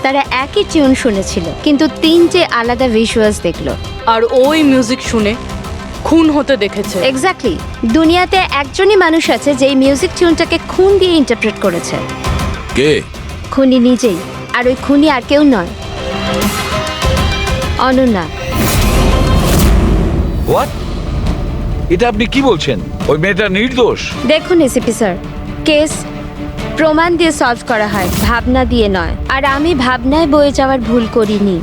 তারা একই টিউন শুনেছিল, কিন্তু তিনটে আলাদা ভিজুয়ালস দেখলো। আর ওই মিউজিক শুনে খুন হতে দেখেছে। এক্স্যাক্টলি। দুনিয়াতে একজনই মানুষ আছে যে এই মিউজিক টিউনটাকে খুন দিয়ে ইন্টারপ্রেট করেছে। কে? খুনি নিজেই। আর ওই খুনি আর কেউ নয়, অনন্যা। হোয়াট? এটা আপনি কি বলছেন? ওই মেয়েটা নির্দোষ? দেখুন এসিপি স্যার, কেস প্রমাণ দিয়ে সলভ করা হয়, ভাবনা দিয়ে নয়। আর আমি ভাবনায় বয়ে যাওয়ার ভুল করিনি।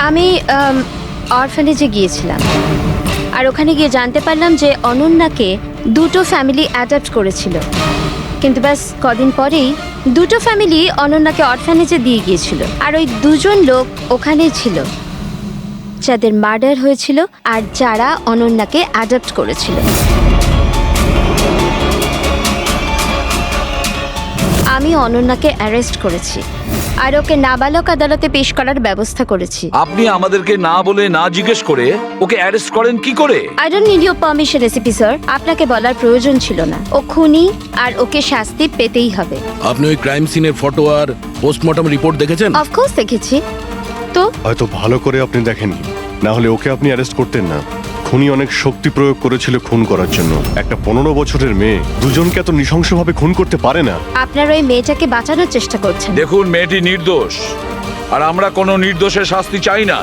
আমি অরফানেজে গিয়েছিলাম, আর ওখানে গিয়ে জানতে পারলাম যে অনন্যাকে দুটো ফ্যামিলি অ্যাডাপ্ট করেছিল। কিন্তু ব্যাস কদিন পরেই দুটো ফ্যামিলি অনন্যাকে অরফানেজে দিয়ে গিয়েছিল। আর ওই দুজন লোক ওখানেই ছিল যাদের মার্ডার হয়েছিল আর যারা অনন্যাকে অ্যাডাপ্ট করেছিল। আমি অনন্যাকে অ্যারেস্ট করেছি আর ওকে নাবালক আদালতে পেশ করার ব্যবস্থা করেছি। আপনি আমাদেরকে না বলে না জিজ্ঞেস করে ওকে অ্যারেস্ট করেন কি করে? I don't need your permission ACP sir. আপনাকে বলার প্রয়োজন ছিল না। ও খুনি আর ওকে শাস্তি পেতেই হবে। আপনি ওই ক্রাইম সিনের ফটো আর পোস্টমর্টম রিপোর্ট দেখেছেন? অফকোর্স দেখেছি। তো হয়তো ভালো করে আপনি দেখেননি, না হলে ওকে আপনি অ্যারেস্ট করতেন না। খুনি অনেক শক্তি প্রয়োগ করেছিল খুন করার জন্য। একটা 15 বছরের মেয়ে দুজনকে এত নৃশংসভাবে খুন করতে পারে না। আপনারা ওই মেয়েটাকে বাঁচানোর চেষ্টা করছেন। দেখুন, মেয়েটি নির্দোষ, আর আমরা কোনো নির্দোষের শাস্তি চাই না।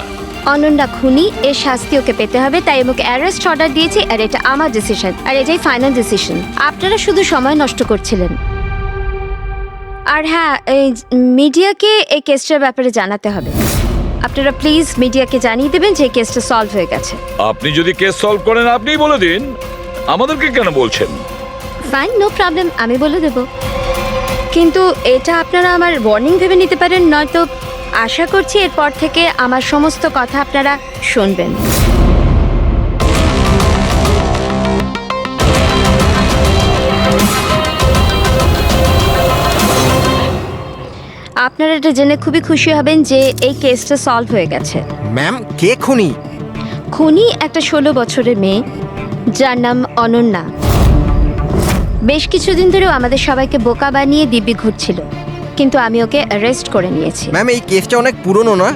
অনন্যা খুনি, এর শাস্তি ওকে পেতে হবে। তাই ওকে অ্যারেস্ট অর্ডার দিয়েছি, আর এটা আমার ডিসিশন, আর এটাই ফাইনাল ডিসিশন। আপনারা শুধু সময় নষ্ট করছিলেন। আর হ্যাঁ, এই মিডিয়াকে এই কেসটার ব্যাপারে জানাতে হবে। আপনারা প্লিজ মিডিয়াকে জানিয়ে দেবেন যে এই কেসটা সলভ হয়ে গেছে। আপনি যদি কেস সলভ করেন আপনিই বলে দিন, আমাদেরকে কেন বলছেন? ফাইন, নো প্রবলেম, আমি বলে দেব। কিন্তু এটা আপনারা আমার ওয়ার্নিং ভেবে নিতে পারেন, নয়তো আশা করছি এরপর থেকে আমার সমস্ত কথা আপনারা শুনবেন। আপনারা এটা জেনে খুবই খুশি হবেন যে এই কেসটা সলভ হয়ে গেছে। ম্যাম, কে খুনি? খুনি একটা 16 বছরের মেয়ে যার নাম অনন্যা। বেশ কিছুদিন ধরেও আমাদের সবাইকে বোকা বানিয়ে দিব্যি ঘুরছিল, কিন্তু আমি ওকে অ্যারেস্ট করে নিয়েছি। ম্যাম, এই কেসটা অনেক পুরনো না?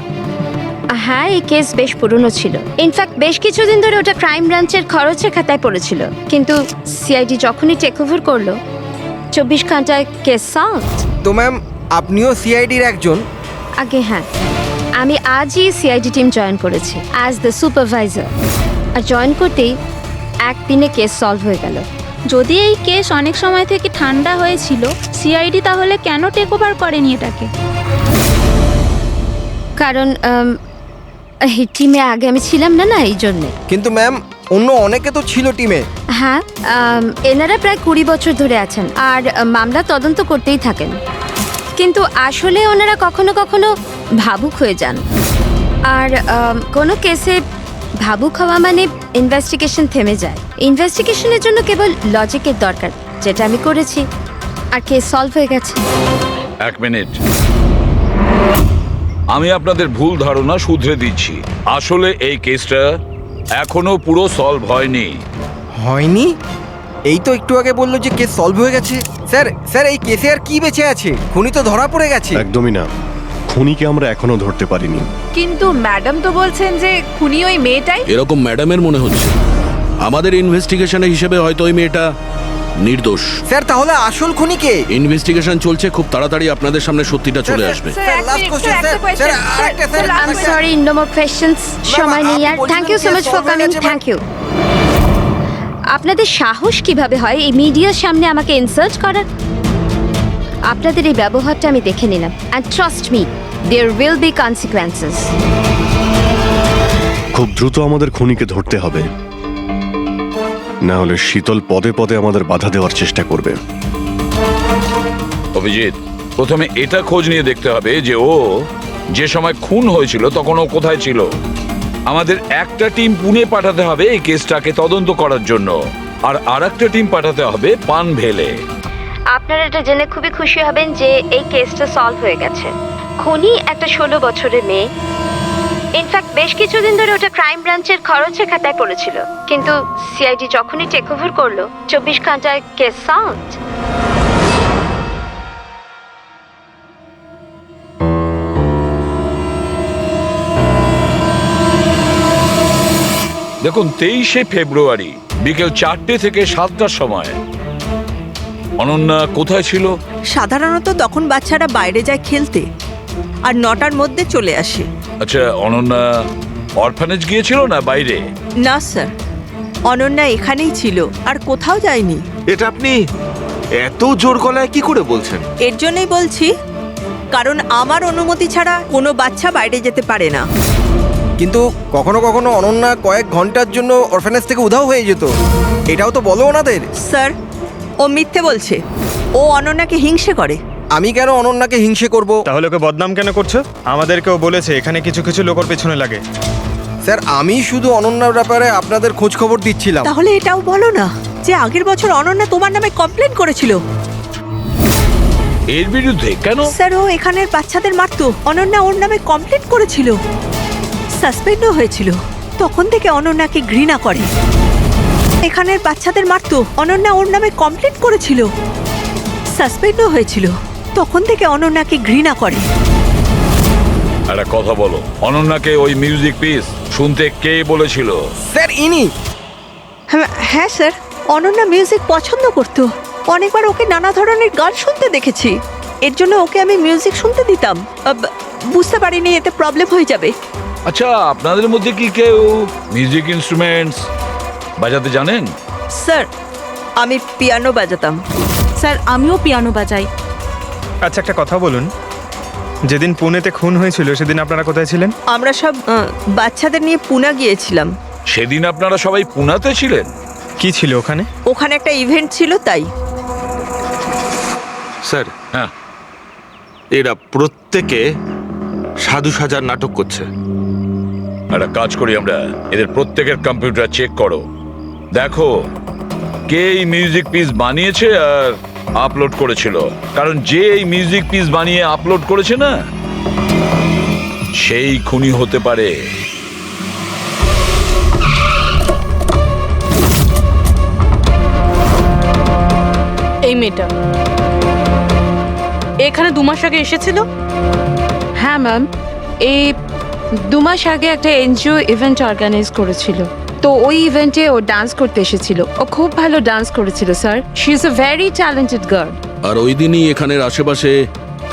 হ্যাঁ, এই কেস বেশ পুরনো ছিল। ইনফ্যাক্ট বেশ কিছুদিন ধরে ওটা ক্রাইম ব্রাঞ্চের খরচের খাতায় পড়েছিল, কিন্তু সিআইডি যখনই টেক ওভার করলো 24 ঘন্টায় কেস সলভ। তো ম্যাম, আপনিও সিআইডির একজন? আগে হ্যাঁ, আমি আজই সিআইডি টিম জয়েন করেছি অ্যাজ দ্য সুপারভাইজার। আর জয়েন করতেই একদিনে কেস সলভ হয়ে গেল। যদি এই কেস অনেক সময় থেকে ঠান্ডা হয়েছিল, সিআইডি তাহলে কেন টেক ওভার করেনি এটাকে? কারণ এই টিমে আগে আমি ছিলাম না, এই জন্যে। কিন্তু ম্যাম, অন্য অনেকে তো ছিল টিমে। হ্যাঁ, এনারা প্রায় 20 বছর ধরে আছেন আর মামলা তদন্ত করতেই থাকেন। কিন্তু আসলে ওনারা কখনো কখনো ভাবুক হয়ে যান। আর কোনো কেসে ভাবুক হওয়া মানে ইনভেস্টিগেশন থেমে যায়। ইনভেস্টিগেশনের জন্য কেবল লজিকের দরকার, যেটা আমি করেছি, আর কেস সলভ হয়ে গেছে। এক মিনিট, আমি আপনাদের ভুল ধারণা শুধরে দিচ্ছি। আসলে এই কেসটা এখনো পুরো সলভ হয়নি। হয়নি? এই তো একটু আগে বললো যে কেস সলভ হয়ে গেছে। স্যার, এই কেসে আর কি বেঁচে আছে? খুনি তো ধরা পড়ে গেছে। একদমই না, খুনিকে আমরা এখনো ধরতে পারিনি। কিন্তু ম্যাডাম তো বলছেন যে খুনি ওই মেয়েটাই। এরকম ম্যাডামের মনে হচ্ছে। আমাদের ইনভেস্টিগেশনের হিসেবে হয়তো ওই মেয়েটা নির্দোষ। স্যার, তাহলে আসল খুনি কে? ইনভেস্টিগেশন চলছে, খুব তাড়াতাড়ি আপনাদের সামনে সত্যিটা চলে আসবে। I am sorry, no more questions. সময় নেই আর। Thank you so much for coming. Thank you. আপনাদের সাহস কিভাবে হয় এই মিডিয়ার সামনে আমাকে ইনসাল্ট করার? আপনাদের এই ব্যবহারটা আমি দেখে নিলাম, and trust me, there will be consequences. খুব দ্রুত আমাদের খুনিকে ধরতে হবে, না হলে শীতল পদে পদে আমাদের বাধা দেওয়ার চেষ্টা করবে। অভিজিৎ, প্রথমে এটা খোঁজ নিয়ে দেখতে হবে যে ও যে সময় খুন হয়েছিল তখন ও কোথায় ছিল। আমাদের একটা টিম পুনে পাঠাতে হবে এই কেসটাকে তদন্ত করার জন্য, আর আরেকটা টিম পাঠাতে হবে পানভেলে। আপনারা এটা জেনে খুবই খুশি হবেন যে এই কেসটা সলভ হয়ে গেছে। খুনি একটা 16 বছরের মেয়ে। ইনফ্যাক্ট বেশ কিছুদিন ধরে ওটা ক্রাইম ব্রাঞ্চের খরচের খাতায় পড়েছিল, কিন্তু সিআইডি যখনই টেক ওভার করলো 24 ঘন্টায় কেস সলভ। দেখুন 23শে ফেব্রুয়ারি বিকেল 4টে থেকে 7টার সময় অনন্যা কোথায় ছিল? সাধারণত তখন বাচ্চারা বাইরে যায় খেলতে আর 9টার মধ্যে চলে আসে। আচ্ছা, অনন্যা অরফানেজ গিয়েছিল না বাইরে? না স্যার, অনন্যা এখানেই ছিল আর কোথাও যায়নি। এটা আপনি এত জোর গলায় কি করে বলছেন? এর জন্যই বলছি, কারণ আমার অনুমতি ছাড়া কোনো বাচ্চা বাইরে যেতে পারে না। কিন্তু কখনো কখনো অনন্যা কয়েক ঘন্টার জন্য অরফানেজ থেকে উধাও হয়ে যেত, এটাও তো বলো ওনাদের। স্যার, ও মিথ্যে বলছে। ও অনন্যাকে হিংসে করে। আমি কেন অনন্যাকে হিংসে করব? তাহলে ওকে বদনাম কেন করছো? আমাদেরকেও বলেছে এখানে কিছু কিছু লোকের পেছনে লাগে। স্যার, আমি শুধু অনন্যার ব্যাপারে আপনাদের খোঁজ খবর দিচ্ছিলাম। তাহলে এটাও বলো না যে আগের বছর অনন্যা তোমার নামে কমপ্লেন করেছিল। এর বিরুদ্ধে কেন? স্যার, ও এখানের বাচ্চাদের মারতো। অনন্যা ওর নামে কমপ্লেন করেছিল, সাসপেন্ডও হয়েছিল। তখন থেকে অনন্যাকে ঘৃণা করে। এখানের বাচ্চাদের মারতো। অনন্যা ওর নামে কমপ্লেন করেছিল, সাসপেন্ডও হয়েছিল। তখন থেকে অনন্যাকে ঘৃণা করে। একটা কথা বলো, অনন্যাকে ওই মিউজিক পিস শুনতে কে বলেছিল? স্যার, ইনি। হ্যাঁ স্যার, অনন্যা মিউজিক পছন্দ করত। অনেকবার ওকে নানা ধরনের গান শুনতে দেখেছি। এর জন্য ওকে আমি মিউজিক শুনতে দিতাম। বুঝতে পারিনি এতে প্রবলেম হয়ে যাবে। আচ্ছা, আপনাদের মধ্যে কি কেউ মিউজিক ইনস্ট্রুমেন্টস বাজাতে জানেন? স্যার, আমি পিয়ানো বাজাতাম। স্যার, আমিও পিয়ানো বাজাই। আচ্ছা, একটা কথা বলুন, যেদিন পুনেতে খুন হয়েছিল সেদিন আপনারা কোথায় ছিলেন? আমরা সব বাচ্চাদের নিয়ে পুনা গিয়েছিলাম। সেদিন আপনারা সবাই পুনাতে ছিলেন? কি ছিল ওখানে? ওখানে একটা ইভেন্ট ছিল, তাই। স্যার, হ্যাঁ, এরা প্রত্যেকে সাধু সাজার নাটক করছে। একটা কাজ করি আমরা, এদের প্রত্যেকের কম্পিউটার চেক করো, দেখো কে এই মিউজিক পিস বানিয়েছে আর আপলোড করেছিল। কারণ যে এই মিউজিক পিস বানিয়ে আপলোড করেছে না, সেই খুনি হতে পারে। এই মেয়েটা এখানে 2 মাস আগে এসেছিল। হ্যাঁ ম্যাম, এই 2 মাস আগে একটা এনজিও ইভেন্ট অর্গানাইজ করেছিল। তো ওই ইভেন্টে ও ডান্স করতে এসেছিল। ও খুব ভালো ডান্স করেছিল sir. She is a very talented girl. আর ওই দিনই এখানের আশেপাশে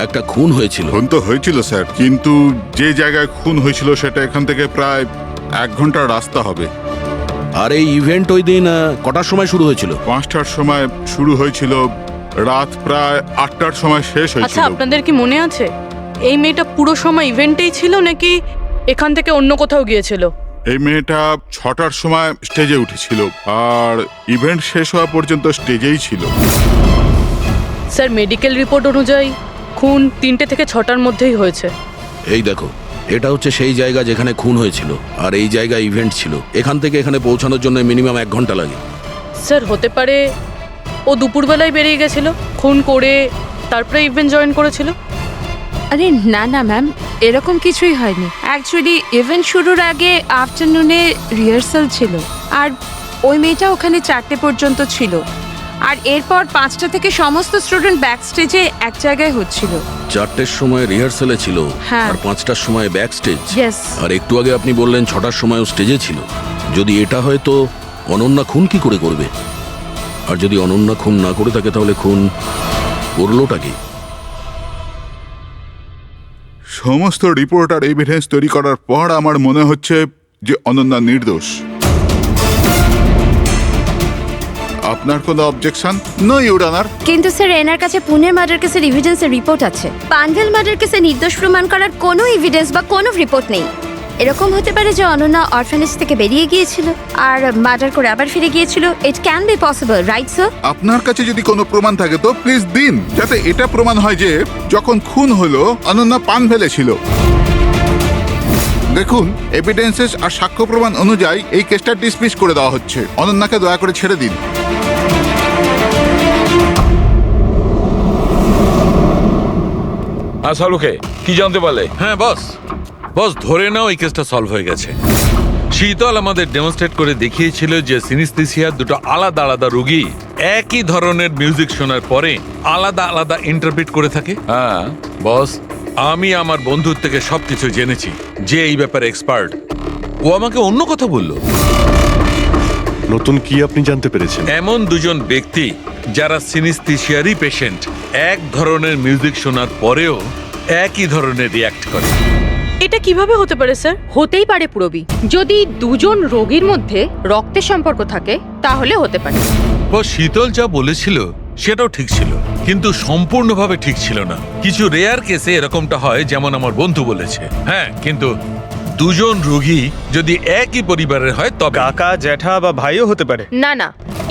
একটা খুন হয়েছিল। খুন তো হয়েছিল স্যার, কিন্তু যে জায়গায় খুন হয়েছিল সেটা এখান থেকে প্রায় 1 ঘন্টার রাস্তা হবে। আর এই ইভেন্ট ওই দিন কটার সময় শুরু হয়েছিল? 5টার সময় শুরু হয়েছিল, রাত প্রায় 8টার সময় শেষ আচ্ছা, হয়েছিল। আপনাদের কি মনে আছে এই মেয়েটা পুরো সময় ইভেন্টেই ছিল নাকি এখান থেকে অন্য কোথাও গিয়েছিল? এই মেয়েটা 6টার সময় স্টেজে উঠেছিল আর ইভেন্ট শেষ হওয়া পর্যন্ত স্টেজেই ছিল। স্যার, মেডিকেল রিপোর্ট অনুযায়ী খুন 3টে থেকে 6টার মধ্যেই হয়েছে। এই দেখো, এটা হচ্ছে সেই জায়গা যেখানে খুন হয়েছিল, আর এই জায়গায় ইভেন্ট ছিল। এখান থেকে এখানে পৌঁছানোর জন্য মিনিমাম 1 ঘন্টা লাগে। স্যার, হতে পারে ও দুপুরবেলায় বেরিয়ে গেছিল, খুন করে তারপরে ইভেন্ট জয়েন করেছিল। আরে না না ম্যাম, এরকম কিছুই হয়নি। অ্যাকচুয়ালি ইভেন্ট শুরুর আগে আফটারনুনে রিহার্সাল ছিল, আর ওই মেয়েটা ওখানে 4টে পর্যন্ত ছিল। আর এরপর 5টা থেকে সমস্ত স্টুডেন্ট ব্যাক স্টেজে এক জায়গায় হচ্ছিল। 4টের সময় রিহার্সালে ছিল, হ্যাঁ। আর 5টার সময় ব্যাক স্টেজ। Yes. আর একটু আগে আপনি বললেন 6টার সময়ও স্টেজে ছিল। যদি এটা হয় তো অনন্যা খুন কি করে করবে? আর যদি অনন্যা খুন না করে থাকে তাহলে খুন করলোটা কি? সমস্ত রিপোর্ট আর এভিডেন্স তৈরি করার পর আমার মনে হচ্ছে যে অনন্যা নির্দোষ। আপনার কোনো অবজেকশন? No your honour. কিন্তু স্যার, এনার কাছে পুনের মার্ডার কেসের এভিডেন্সের রিপোর্ট আছে। পানভেল মার্ডার কেসে নির্দোষ প্রমাণ করার কোনো এভিডেন্স বা কোনো রিপোর্ট নেই। এরকম হতে পারে যে অনন্যা অরফানেজ থেকে বেরিয়ে গিয়েছিল আর মার্ডার করে আবার ফিরে গিয়েছিল। It can be possible, right sir? আপনার কাছে যদি কোনো প্রমাণ থাকে তো প্লিজ দিন, যাতে এটা প্রমাণ হয় যে যখন খুন হলো অনন্যা পানভেলে ছিল। দেখুন, এভিডেন্সেস আর সাক্ষ্য প্রমাণ অনুযায়ী এই কেসটা ডিসমিস করে দেওয়া হচ্ছে। অনন্যাকে দয়া করে ছেড়ে দিন। সালুকে কি জানতে পারলে? হ্যাঁ বস, ধরে নাও এই কেসটা সলভ হয়ে গেছে। শীতল আমাদের ডেমনস্ট্রেট করে দেখিয়েছিল যে সিনিস্থেসিয়ার 2টো আলাদা আলাদা রোগী একই ধরনের মিউজিক শোনার পরে আলাদা আলাদা ইন্টারপ্রিট করে থাকে। হ্যাঁ বস, আমি আমার বন্ধুর থেকে সবকিছু জেনেছি, যে এই ব্যাপারে এক্সপার্ট। ও আমাকে অন্য কথা বললো। নতুন কি আপনি জানতে পেরেছেন? এমন দুজন ব্যক্তি যারা সিনিস্থেসিয়ারই পেশেন্ট এক ধরনের মিউজিক শোনার পরেও একই ধরনের রিয়াক্ট করে। এটা কিভাবে হতে পারে স্যার? হতেই পারে পুরবি, যদি দুজন রোগীর মধ্যে রক্তের সম্পর্ক থাকে তাহলে হতে পারে। শীতল যা বলেছিল সেটাও ঠিক ছিল, কিন্তু সম্পূর্ণভাবে ঠিক ছিল না। কিছু রেয়ার কেসে এরকমটা হয়, যেমন আমার বন্ধু বলেছে। হ্যাঁ, কিন্তু দুজন রোগী যদি একই পরিবারের হয় তবে কাকা, জ্যাঠা বা ভাইও হতে পারে। না না,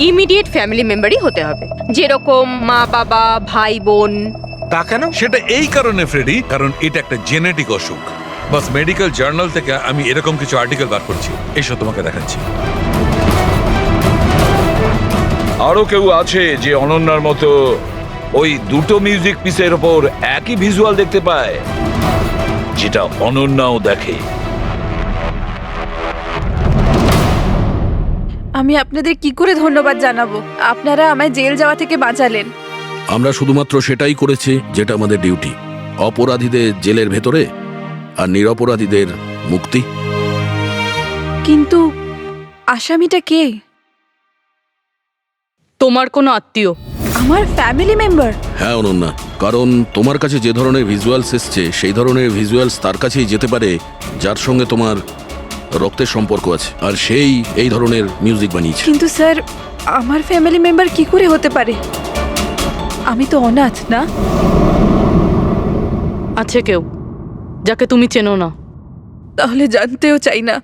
ইমিডিয়েট ফ্যামিলি মেম্বারই হতে হবে, যেরকম মা বাবা, ভাই বোন। তা কেন? সেটা এই কারণে ফ্রেডি, কারণ এটা একটা জেনেটিক অসুখ। বাস মেডিকেল জার্নাল থেকে আমি এরকম কিছু আর্টিকেল বার করছি, এসব তোমাকে দেখাচ্ছি। আরো কেউ আছে যে অনন্যার মতো ওই দুটো মিউজিক পিসের ওপর একই ভিজুয়াল দেখতে পায়, যেটা অনন্যাও দেখে? আমি আপনাদের কি করে ধন্যবাদ জানাবো? আপনারা আমায় জেল যাওয়া থেকে বাঁচালেন। আমরা শুধুমাত্র সেটাই করেছি যেটা আমাদের ডিউটি, অপরাধীদের জেলের ভেতরে আর নিরপরাধীদের মুক্তি। কিন্তু আসামিটা কে? তোমার কোনো আত্মীয়। আমার ফ্যামিলি মেম্বার? হ্যাঁ অনন্যা, কারণ তোমার কাছে যে ধরনের ভিজুয়ালস এসছে সেই ধরনের ভিজুয়ালস তার কাছেই যেতে পারে যার সঙ্গে তোমার রক্তের সম্পর্ক আছে, আর সেই এই ধরনের মিউজিক বানিয়েছে। কিন্তু স্যার, আমার ফ্যামিলি মেম্বার কি করে হতে পারে? আমি তো অনাথ না। আছে কেউ যাকে তুমি চেনো না? তাহলে জানতেও চাই না।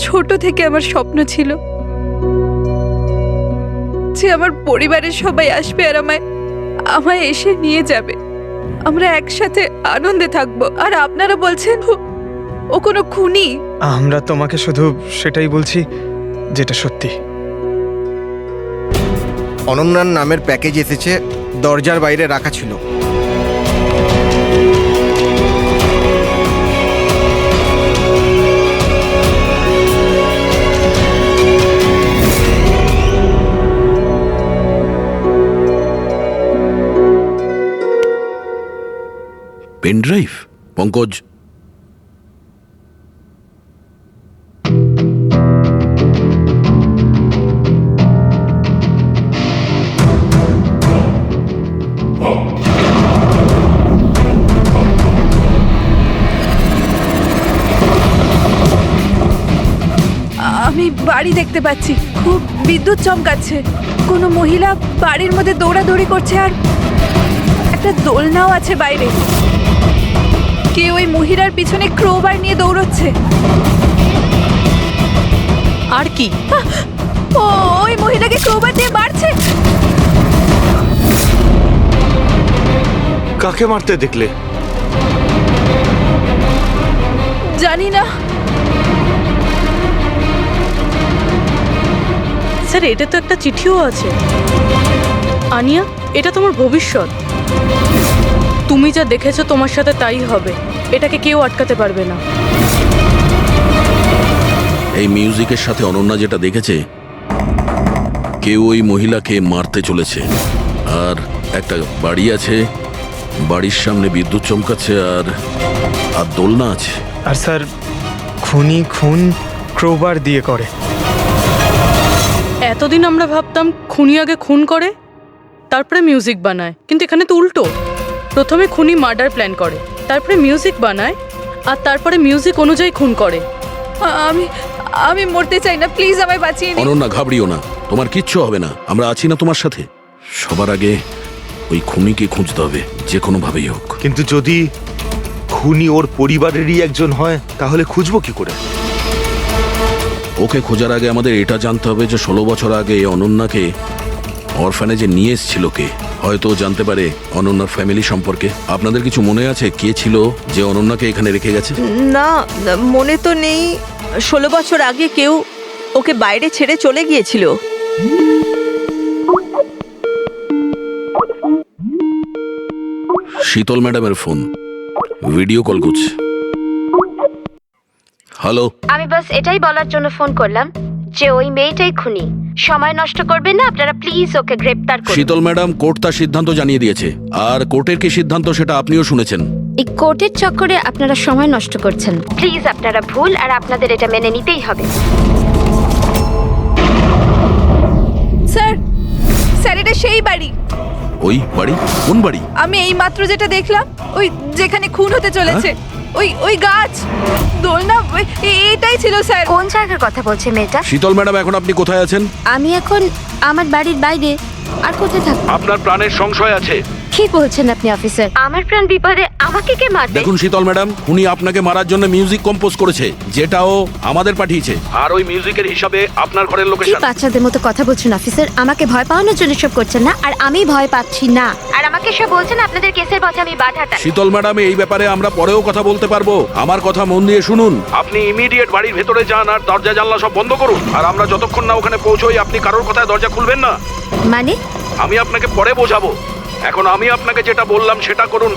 ছোট থেকে আমার স্বপ্ন ছিল যে আমার পরিবারের সবাই আসবে আর আমায় এসে নিয়ে যাবে, আমরা একসাথে আনন্দে থাকবো। আর আপনারা বলছেন ও কোনো খুনি? আমরা তোমাকে শুধু সেটাই বলছি যেটা সত্যি। অনন্যার নামের প্যাকেজ এসেছে, দরজার বাইরে রাখা ছিল। Pen drive? পঙ্কজ, আমি বাড়ি দেখতে পাচ্ছি, খুব বিদ্যুৎ চমকাচ্ছে। কোনো মহিলা বাড়ির মধ্যে দৌড়াদৌড়ি করছে আর একটা দোলনাও আছে বাইরে। কেউ ওই মহিলার পিছনে ক্রোবার নিয়ে দৌড়চ্ছে। আর কি? ও ওই মহিলাকে ক্রোবার দিয়ে মারছে। কাকে মারতে দেখলে? জানি না স্যার, এটা তো একটা চিঠিও আছে। আনিয়া, এটা তোমার ভবিষ্যৎ। তুমি যা দেখেছো তোমার সাথে তাই হবে, এটাকে কেউ আটকাতে পারবে না। এই মিউজিকের সাথে অনন্যা যেটা দেখেছে, কেউ ওই মহিলাকে মারতে চলেছে। আর একটা বাড়ি আছে, বাড়ির সামনে বিদ্যুৎ চমকাচ্ছে আর দোলনা আছে। আর স্যার, খুনি খুন ক্রোবার দিয়ে করে। এতদিন আমরা ভাবতাম খুনি আগে খুন করে তারপরে মিউজিক বানায়, কিন্তু এখানে তো উল্টো। প্রথমে খুনি মার্ডার প্ল্যান করে, তারপরে মিউজিক বানায়, আর তারপরে মিউজিক অনুযায়ী খুন করে। আমি আমি মরতে চাই না, প্লিজ আমায় বাঁচিয়ে নিন। অনন্যা, ঘাবড়িও না, তোমার কিচ্ছু হবে না, আমরা আছি না তোমার সাথে। সবার আগে ওই খুনিকে খুঁজতে হবে, যে কোনো ভাবেই হোক। কিন্তু যদি খুনি ওর পরিবারেরই একজন হয় তাহলে খুঁজবো কি করে? ওকে খোঁজার আগে আমাদের এটা জানতে হবে যে 16 বছর আগে অনন্যাকে অরফানেজে নিয়ে এসেছিল কে। হয়তো জানতে পারে অনন্যার ফ্যামিলি সম্পর্কে। আপনাদের কিছু মনে আছে কে ছিল যে অনন্যাকে এখানে রেখে গেছে? না, মনে তো নেই। 16 বছর আগে কেউ ওকে বাইরে ছেড়ে চলে গিয়েছিল। শীতল ম্যাডামের ফোন, ভিডিও কল করছে। হ্যালো, আমি বাস এটাই বলার জন্য ফোন করলাম যে ওই মেয়েটাই খুনি। সময় নষ্ট করবেন না আপনারা, প্লিজ ওকে গ্রেপ্তার করুন। শীতল ম্যাডাম, কোর্ট তার সিদ্ধান্ত জানিয়ে দিয়েছে, আর কোর্টের কি সিদ্ধান্ত সেটা আপনিও শুনেছেন। এই কোর্টের চক্করে আপনারা সময় নষ্ট করছেন। প্লিজ আপনারা ভুল, আর আপনাদের এটা মেনে নিতেই হবে। আরে সেই বাড়ি, ওই বাড়ি? কোন বাড়ি? আমি এই মাত্র যেটা দেখলাম, ওই যেখানে খুন হতে চলেছে, ওই ওই গাছ, দোলনা, এটাই ছিল স্যার। কোন জায়গার কথা বলছে মেয়েটা? শীতল ম্যাডাম, এখন আপনি কোথায় আছেন? আমি এখন আমার বাড়ির বাইরে। আর কোথায় থাকবো? আপনার প্রাণের সংশয় আছে। কি বলছেন আপনি অফিসার? আমার প্রাণ বিপদে, আমাকে কে মারবে? দেখুন শীতল ম্যাডাম, উনি আপনাকে মারার জন্য মিউজিক কম্পোজ করেছে, যেটাও আমাদের পাঠিয়েছে। আর ওই মিউজিকের হিসাবে আপনার ঘরের কি লোকেশন। বাচ্চাদের মতো কথা বলছেন অফিসার? আমাকে ভয় পাওয়ানোর জন্য সব করছেন না, আর আমি ভয় পাচ্ছি না। আর আমাকে সব বলছেন আপনাদের কেসের বসে আমি বাধাটা। শীতল ম্যাডাম, এই ব্যাপারে আমরা পরেও কথা বলতে পারবো। আমার কথা মন দিয়ে শুনুন। আপনি ইমিডিয়েট বাড়ির ভেতরে যান আর দরজা জানলা সব বন্ধ করুন। আর আমরা যতক্ষণ না ওখানে পৌঁছই, আপনি কারোর কথায় দরজা খুলবেন না। মানে? আমি আপনাকে পরে বোঝাবো। এখন আমি আপনাকে যেটা বললাম সেটা করুন।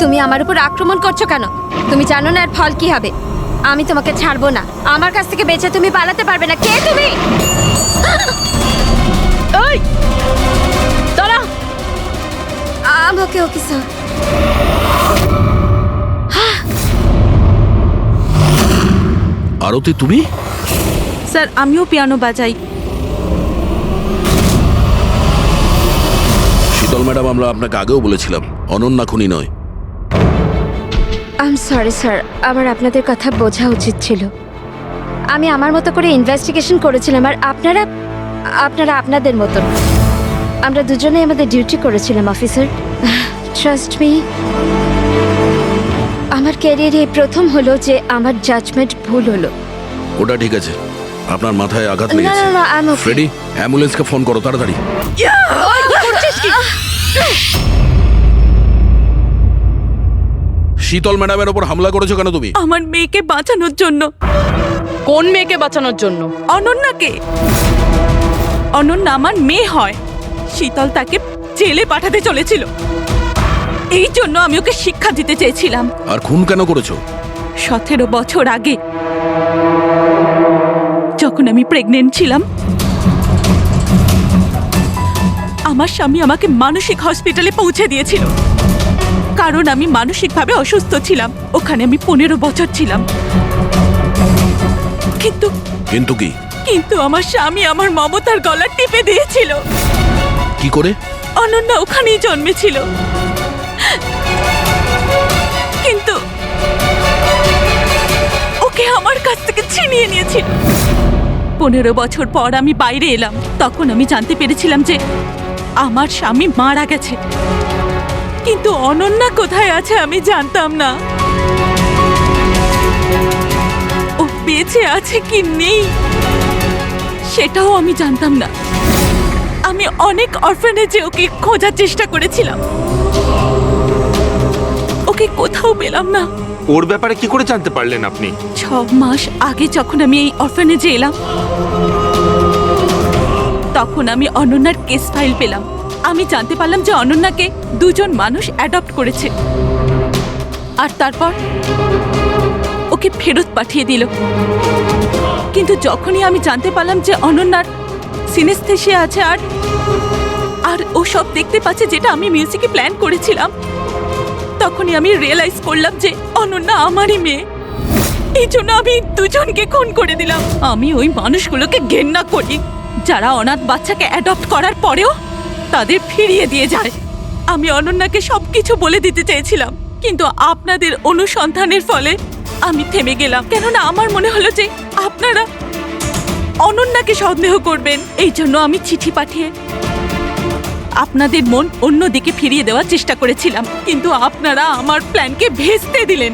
তুমি আমার উপর আক্রমণ করছো কেন? তুমি জানো না এর ফল কি হবে? আমি তোমাকে ছাড়বো না। আমার কাছ থেকে বেঁচে তুমি পালাতে পারবে না। কে তুমি? এই দাঁড়া। ওকে ওকে স্যার। আরতি, তুমি? স্যার আমিও পিয়ানো বাজাই। শীতল ম্যাডাম, আমরা আপনাকে আগেও বলেছিলাম অনন্যা খুনি নয়। আই এম সরি স্যার, আমার আপনাদের কথা বোঝা উচিত ছিল। আমি আমার মতো করে ইনভেস্টিগেশন করেছিলাম, আর আপনারা আপনারা আপনাদের মতন। আমরা দুজনেই আমাদের ডিউটি করেছিলাম অফিসার। ট্রাস্ট মি, আমার ক্যারিয়ারে প্রথম হলো যে আমার জাজমেন্ট ভুল হলো। ওটা ঠিক আছে, আপনার মাথায় আঘাত না লেগেছে। না না, আই এম ওকে। ফ্রেডি, অ্যাম্বুলেন্সকে ফোন করো তাড়াতাড়ি। শীতল ম্যাডামের ওপর হামলা করেছো কেন তুমি? আমার মেয়েকে বাঁচানোর জন্য। কোন মেয়েকে বাঁচানোর জন্য? অনন্যাকে। অনন্যা আমার মেয়ে হয়। শীতল তাকে জেলে পাঠাতে চলেছিল, এই জন্য আমি ওকে শিক্ষা দিতে চেয়েছিলাম। আর খুন কেন করেছো? 17 বছর আগে যখন আমি প্রেগনেন্ট ছিলাম, আমার স্বামী আমাকে মানসিক হসপিটালে পৌঁছে দিয়েছিল, কারণ আমি মানসিকভাবে অসুস্থ ছিলাম। ওখানে আমি 15 বছর ছিলাম। কিন্তু কিন্তু কি? কিন্তু আমার স্বামী আমার মমতার গলা টিপে দিয়েছিল। কি করে? অনন্যা ওখানেই জন্মেছিল, কিন্তু ওকে আমার কাছ থেকে ছিনিয়ে নিয়েছিল। 15 বছর পর আমি বাইরে এলাম, তখন আমি জানতে পেরেছিলাম যে আমার স্বামী মারা গেছে, কিন্তু অনন্যা কোথায় আছে আমি জানতাম না। ও বেঁচে আছে কি নেই সেটাও আমি জানতাম না। আমি অনেক অরফানেজে ওকে খোঁজার চেষ্টা করেছিলাম, ওকে কোথাও পেলাম না। ওর ব্যাপারে কি করে জানতে পারলেন আপনি? 6 মাস আগে যখন আমি এই অরফানেজে এলাম, তখন আমি অনন্যার কেস ফাইল পেলাম। আমি জানতে পারলাম যে অনন্যাকে দুজন মানুষ অ্যাডপ্ট করেছে, আর তারপর ওকে ফেরত পাঠিয়ে দিল। কিন্তু যখনই আমি জানতে পারলাম যে অনন্যার সিনেস্থেশিয়া আছে আর ও সব দেখতে পাচ্ছে যেটা আমি মিউজিকে প্ল্যান করেছিলাম, তখনই আমি রিয়েলাইজ করলাম যে অনন্যা আমারই মেয়ে। এই জন্য আমি দুজনকে খুন করে দিলাম। আমি ওই মানুষগুলোকে ঘেন্না করি যারা অনাথ বাচ্চাকে অ্যাডপ্ট করার পরেও তাদের ফিরিয়ে দিয়ে যায়। আমি অনন্যাকে সবকিছু বলে দিতে চেয়েছিলাম, কিন্তু আপনাদের অনুসন্ধানের ফলে আমি থেমে গেলাম, কেননা আমার মনে হলো যে আপনারা অনন্যাকে সন্দেহ করবেন। এই জন্য আমি চিঠি পাঠিয়ে আপনাদের মন অন্যদিকে ফিরিয়ে দেওয়ার চেষ্টা করেছিলাম, কিন্তু আপনারা আমার প্ল্যানকে ভেস্তে দিলেন।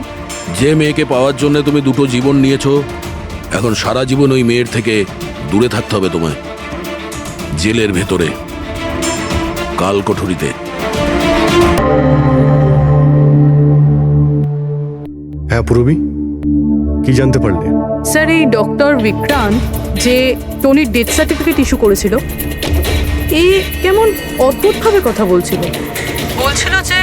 যে মেয়েকে পাওয়ার জন্য তুমি দুটো জীবন নিয়েছো, এখন সারা জীবন ওই মেয়ের থেকে দূরে থাকতে হবে তোমায়, জেলের ভেতরে, কাল কোঠরিতে। হ্যাঁ পুরবি, কি জানতে পারলে? স্যার, এই ডক্টর বিক্রান্ত যে টনির ডেথ সার্টিফিকেট ইস্যু করেছিল, এই কেমন অদ্ভুতভাবে কথা বলছিল। বলছিল যে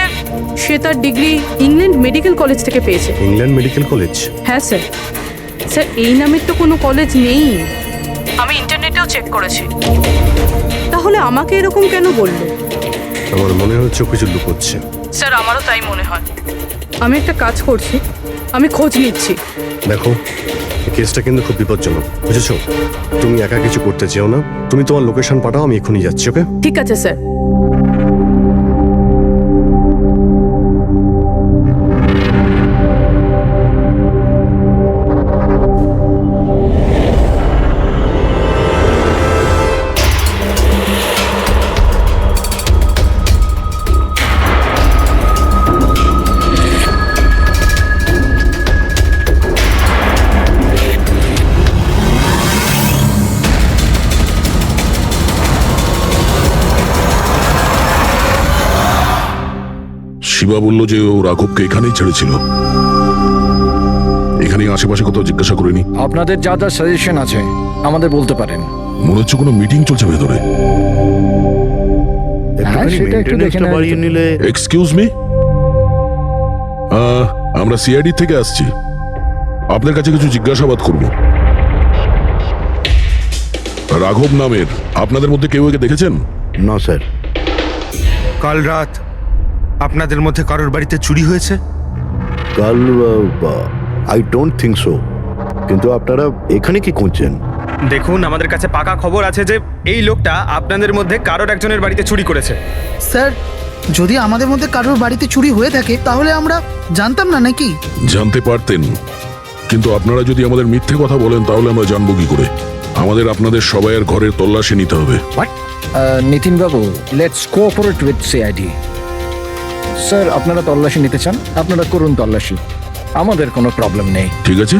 সে তার ডিগ্রি ইংল্যান্ড মেডিকেল কলেজ থেকে পেয়েছে। England medical college? হ্যাঁ স্যার। স্যার, এই নামের তো কোনো কলেজ নেই, আমি ইন্টারনেটেও চেক করেছি। তাহলে আমাকে এরকম কেন বললো? আমার মনে হচ্ছে ও কিছু লুকোচ্ছে। স্যার, আমারও তাই মনে হয়। আমি একটা কাজ করছি, আমি খোঁজ নিচ্ছি। দেখো, এই কেসটা কিন্তু খুব বিপজ্জনক, বুঝেছো? তুমি একা কিছু করতে চেও না, তুমি তোমার লোকেশন পাঠাও, আমি এখনই যাচ্ছি। ওকে? ঠিক আছে স্যার। শিবা বলল যে ও রাঘবকে এখানেই ছেড়েছিল, এখানেই আশেপাশে কোথাও জিজ্ঞাসা করিনি। আপনাদের যা যা সাজেশন আছে আমাদের বলতে পারেন। মনে হচ্ছে কোনো মিটিং চলছে ভেতরে। হ্যাঁ, সেটা একটু দেখে নিলে। এক্সকিউজ মি, আমরা সিআইডি থেকে আসছি, আপনার কাছে কিছু জিজ্ঞাসাবাদ করব। রাঘব নামের আপনাদের মধ্যে কেউ একে দেখেছেন? না স্যার। কাল রাত আপনাদের মধ্যে কারোর বাড়িতে চুরি হয়েছে? কাল আই ডোন্ট থিঙ্ক সো, কিন্তু আপনারা এখানে কি খুঁজছেন? দেখুন, আমাদের কাছে পাকা খবর আছে যে এই লোকটা আপনাদের মধ্যে কারোর একজনের বাড়িতে চুরি করেছে। স্যার, যদি আমাদের মধ্যে কারোর বাড়িতে চুরি হয়ে থাকে তাহলে আমরা জানতাম না নাকি? জানতে পারতেন, কিন্তু আপনারা যদি আমাদের মিথ্যে কথা বলেন তাহলে আমরা জানবো কি করে? আমাদের আপনাদের সবাইয়ের ঘরের তল্লাশি নিতে হবে। নিতিন বাবু, let's cooperate with CID. Sir, আপনারা তল্লাশি নিতে চান, আপনারা করুন তল্লাশি, আমাদের কোনো প্রবলেম নেই। ঠিক আছে,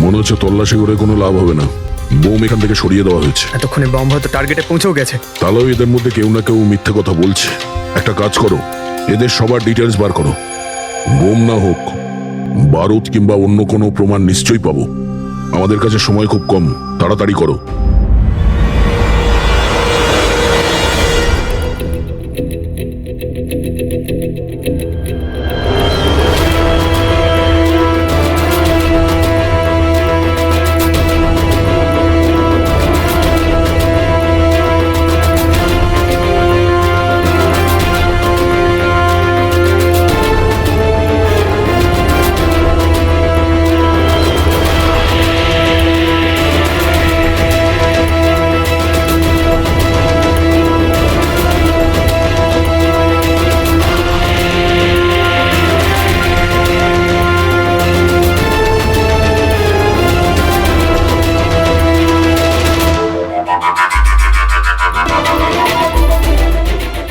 মনে হচ্ছে তল্লাশি করে কোনো লাভ হবে না, বোম এখান থেকে সরিয়ে দেওয়া হয়েছে। এতক্ষণে বম হয়তো টার্গেটে পৌঁছেও গেছে। তাহলেও এদের মধ্যে কেউ না কেউ মিথ্যে কথা বলছে। একটা কাজ করো, এদের সবার ডিটেলস বার করো, বোম না হোক বারুদ কিংবা অন্য কোনো প্রমাণ নিশ্চয়ই পাবো। আমাদের কাছে সময় খুব কম, তাড়াতাড়ি করো।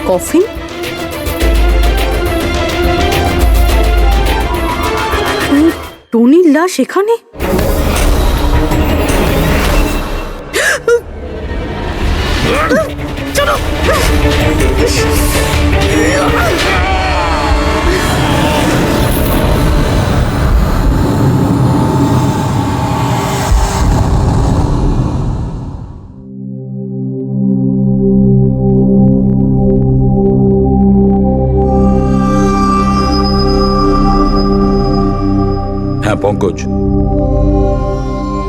কফি? টনির লাশ এখানে? চলো। হ্যাঁ পঙ্কজ,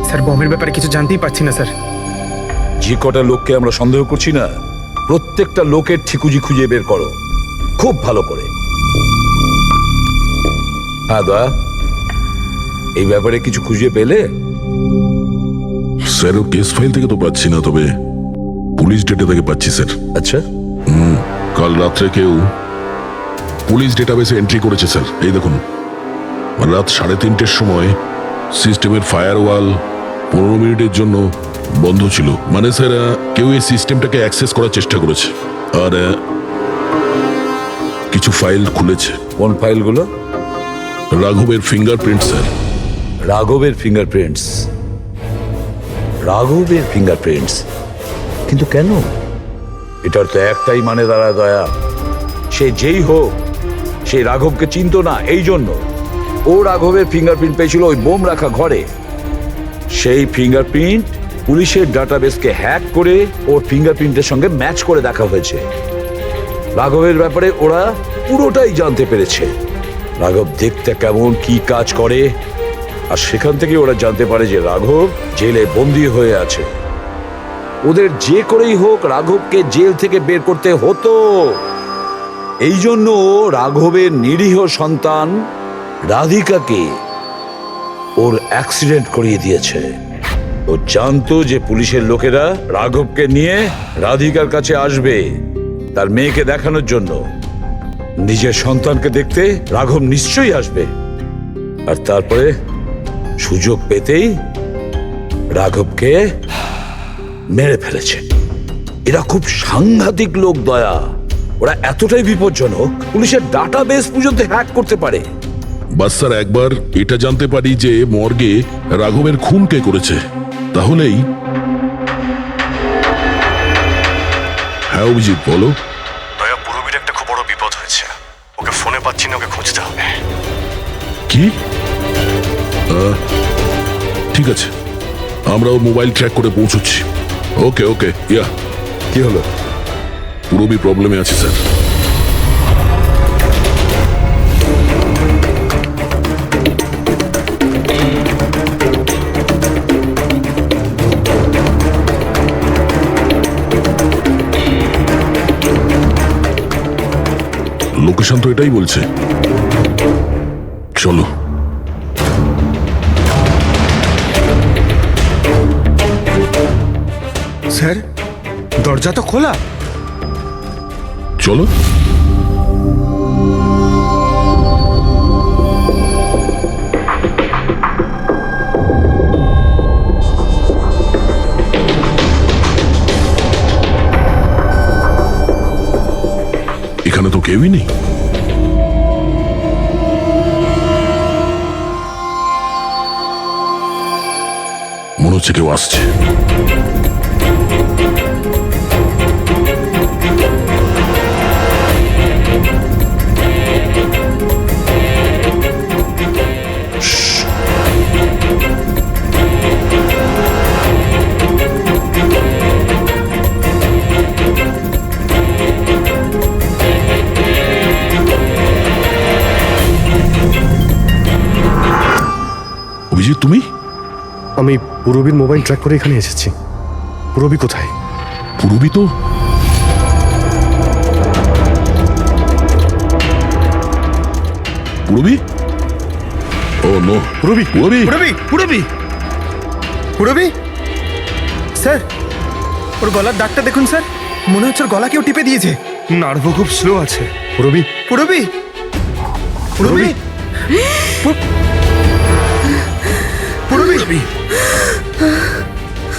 স্যার বমের ব্যাপারে কিছু জানতেই পারছি না স্যার। যে কটা লোককে আমরা সন্দেহ করছি না, প্রত্যেকটা লোকের ঠিকুজি খুঁজে বের করো খুব ভালো করে। হ্যাঁ দয়া, এই ব্যাপারে কিছু খুঁজে পেলে? স্যার ওর কেস ফাইল থেকে তো পাচ্ছি না, তবে পুলিশ ডেটা থেকে পাচ্ছি স্যার। আচ্ছা, কাল রাত্রে কেউ পুলিশ ডেটাবেসে এন্ট্রি করেছে স্যার। এই দেখুন, রাত 3:30-এর সময় সিস্টেমের ফায়ারওয়াল 15 মিনিটের জন্য বন্ধ ছিল। মানে স্যার কেউ এই সিস্টেমটাকে অ্যাক্সেস করার চেষ্টা করেছে আর কিছু ফাইল খুলেছে। কোন ফাইলগুলো? রাঘবের ফিঙ্গারপ্রিন্ট স্যার। রাঘবের ফিঙ্গারপ্রিন্টস? রাঘবের ফিঙ্গারপ্রিন্টস? কিন্তু কেন? এটার তো একটাই মানে দাঁড়ায় দয়া, সে যেই হোক সে রাঘবকে চিনতো না, এই জন্য ও রাঘবের ফিঙ্গারপ্রিন্ট পেয়েছিল ওই বোম রাখা ঘরে। সেই ফিঙ্গারপ্রিন্ট পুলিশের ডাটাবেসকে হ্যাক করে ওর ফিঙ্গারপ্রিন্টের সঙ্গে ম্যাচ করে দেখা হয়েছে। রাঘবের ব্যাপারে ওরা পুরোটাই জানতে পেরেছে, রাঘব দেখতে কেমন, কি কাজ করে, আর সেখান থেকে ওরা জানতে পারে যে রাঘব জেলে বন্দী হয়ে আছে। ওদের যে করেই হোক রাঘবকে জেল থেকে বের করতে হতো। এই জন্য রাঘবের নিরীহ সন্তান রাধিকাকে ওর অ্যাক্সিডেন্ট করিয়ে দিয়েছে। ও জানতো যে পুলিশের লোকেরা রাঘবকে নিয়ে রাধিকার কাছে আসবে তার মেয়েকে দেখানোর জন্য। নিজের সন্তানকে দেখতে রাঘব নিশ্চয়ই আসবে, আর তারপরে সুযোগ পেতেই রাঘবকে মেরে ফেলেছে। এরা খুব সাংঘাতিক লোক দয়া, ওরা এতটাই বিপজ্জনক পুলিশের ডাটাবেস পর্যন্ত হ্যাক করতে পারে। বাস স্যার একবার এটা জানতে পারি যে মর্গে রাঘবের খুন কে করেছে, তাহলেই। হ্যাঁ অভিজিৎ বলো। দয়া, পুরবীর একটা খুব বড় বিপদ হয়েছে, ওকে ফোনে পাচ্ছি না, ওকে খুঁজতে হবে। কি? ঠিক আছে, আমরা ওর মোবাইল ট্র্যাক করে পৌঁছচ্ছি। ওকে ওকে। ইয়া, কি হলো? পুরবী প্রবলেমে আছে স্যার। লোকেশন তো এটাই বলছে, চলো। স্যার দরজা তো খোলা। চলো। এখানে তো কেউই নেই। মনে হচ্ছে কেউ আসছে। অভিজিৎ তুমি? আমি পুরবীর মোবাইল ট্র্যাক করে এখানে এসেছি। পুরবী কোথায়? পুরবী তো পুরবী? ও নো, পুরবী পুরবী পুরবী পুরবী পুরবী স্যার, ওর গলার দাগটা দেখুন স্যার, মনে হচ্ছে ওর গলা কেউ টিপে দিয়েছে। নার্ভও খুব স্লো আছে। পুরবী পুরবী পুরবী পুরবী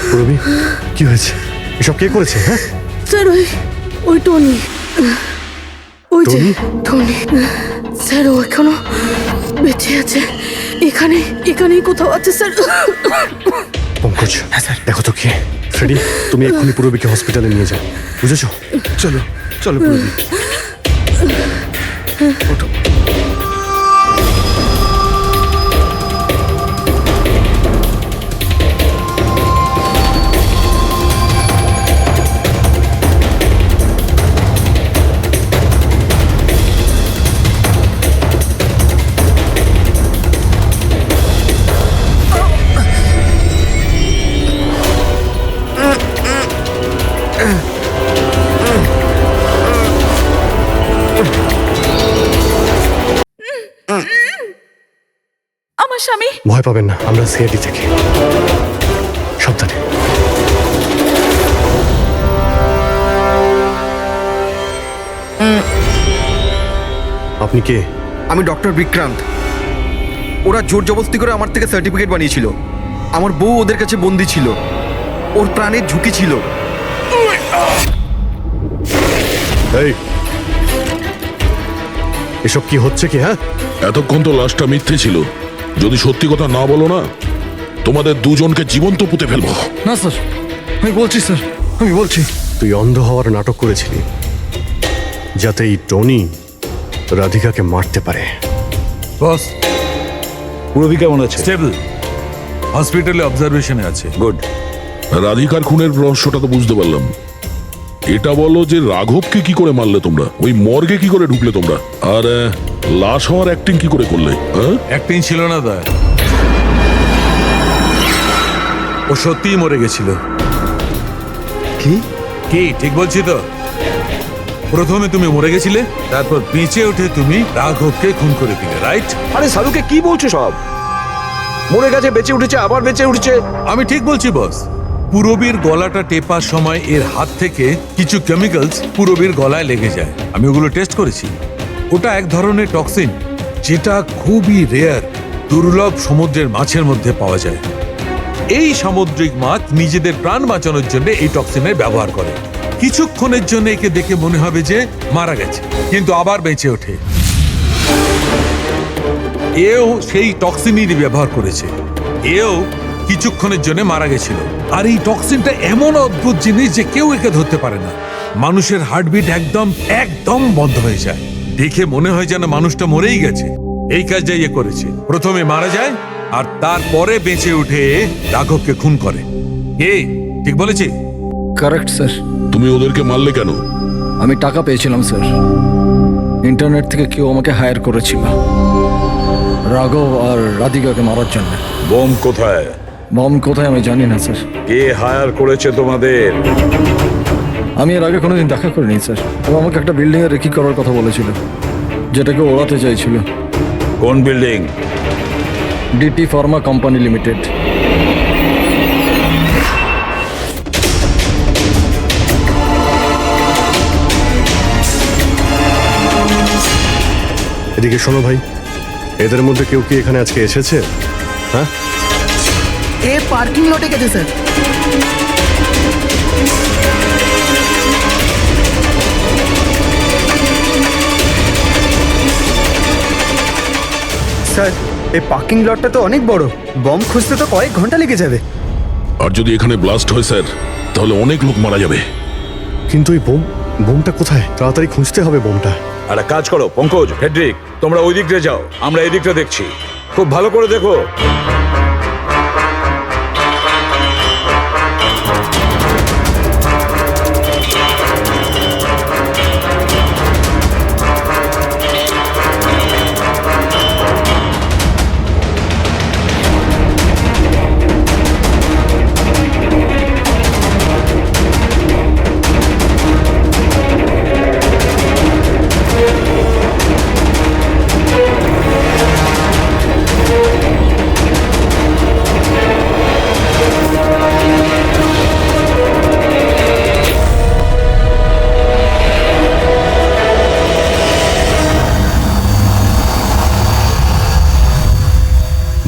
পুরবী, কি হয়েছে? এসব কে করেছে? হ্যাঁ স্যার ওই টনি, ওই যে টনি স্যার, ও এখনো বেঁচে আছে। এখানেই কোথাও আছে স্যার। পঙ্কজ, হ্যাঁ স্যার, দেখো তো কে। ফ্রেডি, তুমি এক্ষুনি পুরবীকে হসপিটালে নিয়ে যাও, বুঝেছো? চলো চলো পুরবী। ওঠো। স্বামী। ভয় পাবেন না, আমরা সিআইডি থেকে। সাবধানে। আপনি কে? আমি ডক্টর বিক্রান্ত। ওরা জোর জবরদস্তি করে আমার থেকে সার্টিফিকেট বানিয়েছিল। আমার বউ ওদের কাছে বন্দি ছিল, ওর প্রাণের ঝুঁকি ছিল। এই, এসব কি হচ্ছে কি? হ্যাঁ, এতক্ষণ তো লাশটা মিথ্যে ছিল। যদি সত্যি কথা না বলো না, তোমাদের দুজনকে জীবন্ত পুঁতে ফেলবো। না স্যার, আমি বলছি স্যার, আমি বলছি। তুই অন্ধ হওয়ার নাটক করেছিলি যাতে এই টনি রাধিকাকে মারতে পারে। বস, পুরবি কেমন আছে? স্টেবল, হসপিটালে অবজারভেশনে আছে। গুড। রাধিকার খুনের রহস্যটা তো বুঝতে পারলাম। এটা বলো যে রাঘবকে কি করে মারলে তোমরা? ওই মর্গে কি করে ঢুকলে তোমরা? আর লাশ হওয়ার অ্যাক্টিং কি করে করলে? অ্যাক্টিং ছিল না দা, ও সত্যিই মরে গেছিল। কি কি ঠিক বলছি তো? প্রথমে তুমি মরে গেছিলে, তারপর বেঁচে উঠে তুমি রাঘবকে খুন করে দিলে, রাইট? আরে সালুকে কি বলছো সব? মরে গেছে, বেঁচে উঠেছে, আবার বেঁচে উঠছে। আমি ঠিক বলছি বস। পুরবীর গলাটা টেপার সময় এর হাত থেকে কিছু কেমিক্যালস পুরবীর গলায় লেগে যায়। আমি ওগুলো টেস্ট করেছি। ওটা এক ধরনের টক্সিন, যেটা খুবই রেয়ার, দুর্লভ সমুদ্রের মাছের মধ্যে পাওয়া যায়। এই সামুদ্রিক মাছ নিজেদের প্রাণ বাঁচানোর জন্য এই টক্সিনের ব্যবহার করে। কিছুক্ষণের জন্য একে দেখে মনে হবে যে মারা গেছে, কিন্তু আবার বেঁচে ওঠে। এও সেই টক্সিনেরই ব্যবহার করেছে। এও কিছুক্ষণের জন্য মারা গেছিল। আর এই টক্সিনটা এমন অদ্ভুত জিনিস যে কেউ একে ধরতে পারে না। মানুষের হার্টবিট একদম একদম বন্ধ হয়ে যায়। দেখে মনে হয় যেন মানুষটা মরেই গেছে। এই কাজটাই এ করেছে। প্রথমে মারা যায় আর তারপরে বেঁচে উঠে রাঘবকে খুন করে। ঠিক বলেছি? Correct sir. তুমি ওদেরকে মারলে কেন? আমি টাকা পেয়েছিলাম স্যার। ইন্টারনেট থেকে কেউ আমাকে হায়ার করেছিল রাঘব আর রাধিকাকে মারার জন্য। বোম কোথায়? বম কোথায় আমি জানি না স্যার। কে হায়ার করেছে তোমাদের? আমি এর আগে কোনোদিন দেখা করিনি স্যার। ও আমাকে একটা বিল্ডিং এ রেকি করার কথা বলেছিল, যেটাকে ওড়াতে চাইছিল। কোন building? DT pharma company limited. এদিকে শোনো ভাই, এদের মধ্যে কেউ কি এখানে আজকে এসেছে? হ্যাঁ, এ পার্কিং লটে গেছে স্যার। স্যার, এই পার্কিং লটটা তো অনেক বড়। বম খুঁজতে তো কয়েক ঘন্টা লেগে যাবে। আর যদি এখানে ব্লাস্ট হয় স্যার, তাহলে অনেক লোক মারা যাবে। কিন্তু এই বোমটা কোথায়? তাড়াতাড়ি খুঁজতে হবে বোমটা। আর কাজ করো পঙ্কজ, হেড্রিক, তোমরা ওই দিকটা যাও, আমরা এই দিকটা দেখছি। খুব ভালো করে দেখো।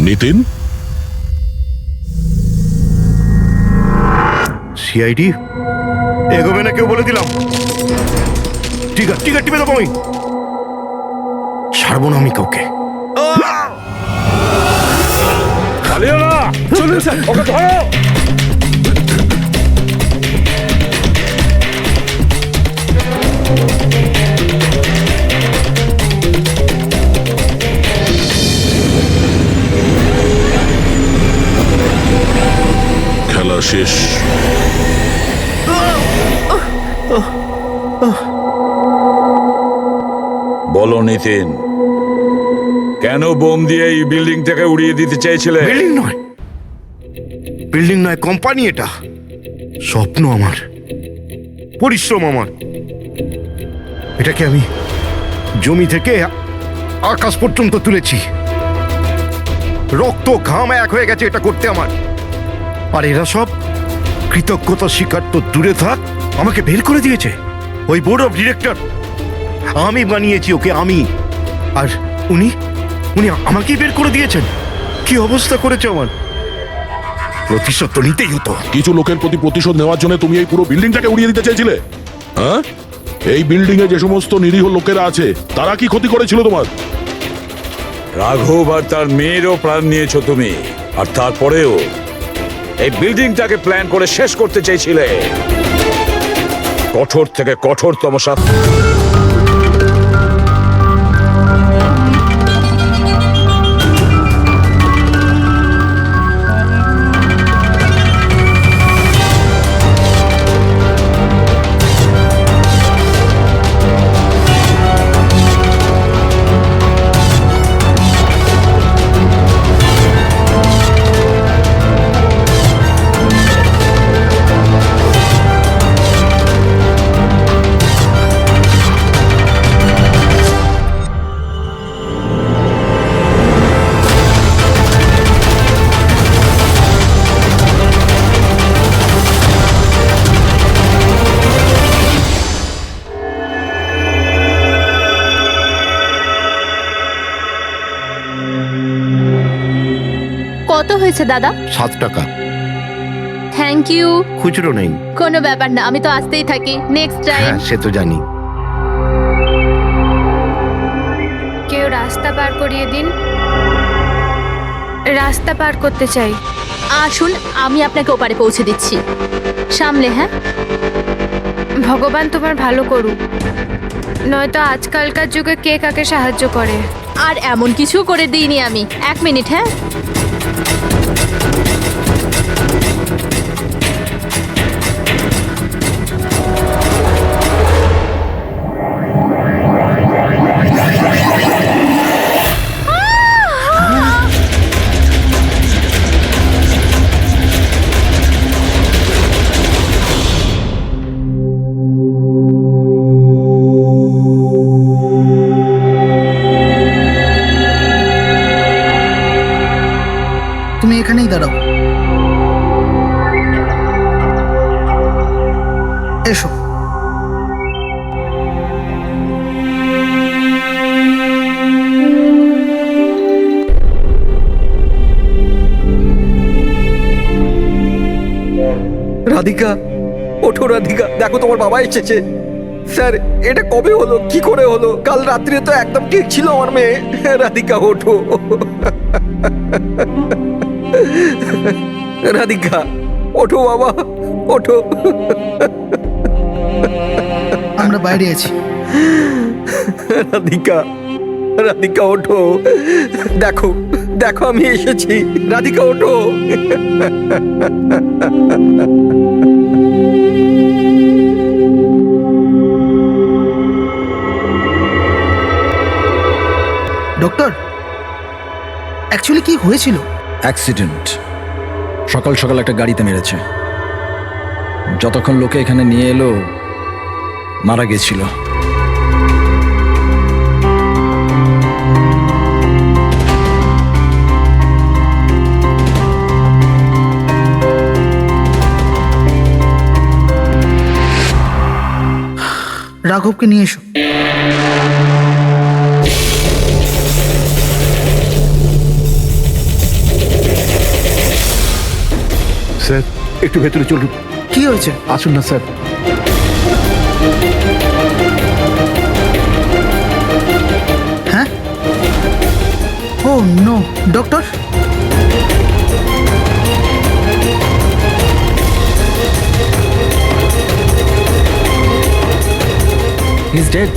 নিতিন, সিআইডি এগোবে না কেউ বলে দিলাম। ঠিক আছে, টিপে দেবো আমি। ছাড়বো না আমি কাউকে। চলুন স্যার, ওকে ধরো। খেলা শেষ। বলো নিতিন, কেন বোম দিয়ে এই বিল্ডিংটাকে উড়িয়ে দিতে চাইছিলে? বিল্ডিং নয়, কোম্পানি এটা। স্বপ্ন আমার, পরিশ্রম আমার। এটাকে আমি জমি থেকে আকাশ পর্যন্ত তুলেছি। রক্ত ঘাম এক হয়ে গেছে এটা করতে আমার। আর এরা সব কৃতজ্ঞতা স্বীকার তো দূরে থাক, আমাকে বের করে দিয়েছে। ওই বোর্ড অফ ডিরেক্টর, আমি বানিয়েছি ওকে, আমি। আর উনি উনি আমাকেই বের করে দিয়েছেন। কি অবস্থা করেছে আমার! প্রতিশোধ তো নিতেই হতো। কিছু লোকের প্রতি প্রতিশোধ নেওয়ার জন্য তুমি এই পুরো বিল্ডিংটাকে উড়িয়ে দিতে চেয়েছিলে? হ্যাঁ, এই বিল্ডিং এ যে সমস্ত নিরীহ লোকেরা আছে তারা কি ক্ষতি করেছিল তোমার? রাঘব আর তার মেয়েরও প্রাণ নিয়েছো তুমি, আর তারপরেও এই বিল্ডিংটাকে প্ল্যান করে শেষ করতে চাইছিলে। কঠোর থেকে কঠোরতম শাস্তি। কত হয়েছে দাদা? 7 টাকা। Thank you. খুচরো নেই। কোনো ব্যাপার না, আমি তো আসতেই থাকি। Next time. হ্যাঁ, সে তো জানি। কেউ রাস্তা পার করিয়ে দিন, রাস্তা পার করতে চাই। আসুন, আমি আপনাকে ওপারে পৌঁছে দিচ্ছি। সামলে, হ্যাঁ? ভগবান তোমার ভালো করুক, নয়তো আজকালকার যুগে কে কাকে সাহায্য করে। আর এমন কিছু করে দিইনি আমি। 1 মিনিট, হ্যাঁ? তুমি এখানেই দাঁড়াও। এসো। রাধিকা, ওঠো রাধিকা, দেখো তোমার বাবা এসেছে। স্যার, এটা কবে হলো, কি করে হলো? কাল রাত্রে তো একদম ঠিক ছিল আমার মেয়ে। রাধিকা ওঠো। রাধিকা ওঠো বাবা, ওঠো। আমরা বাইরে আছি। রাধিকা, রাধিকা ওঠো, দেখো দেখো আমি এসেছি। রাধিকা ওঠো। ডক্টর, অ্যাকচুয়ালি কি হয়েছিল? অ্যাক্সিডেন্ট। সকাল সকাল একটা গাড়িতে মেরেছে। যতক্ষণ লোকে এখানে নিয়ে এলো মারা গেছিল। রাঘবকে নিয়ে এসো। স্যার, একটু ভেতরে চলুন। কি হয়েছে? আসুন না স্যার। হ্যাঁ? ও নো, ডক্টর। He's dead.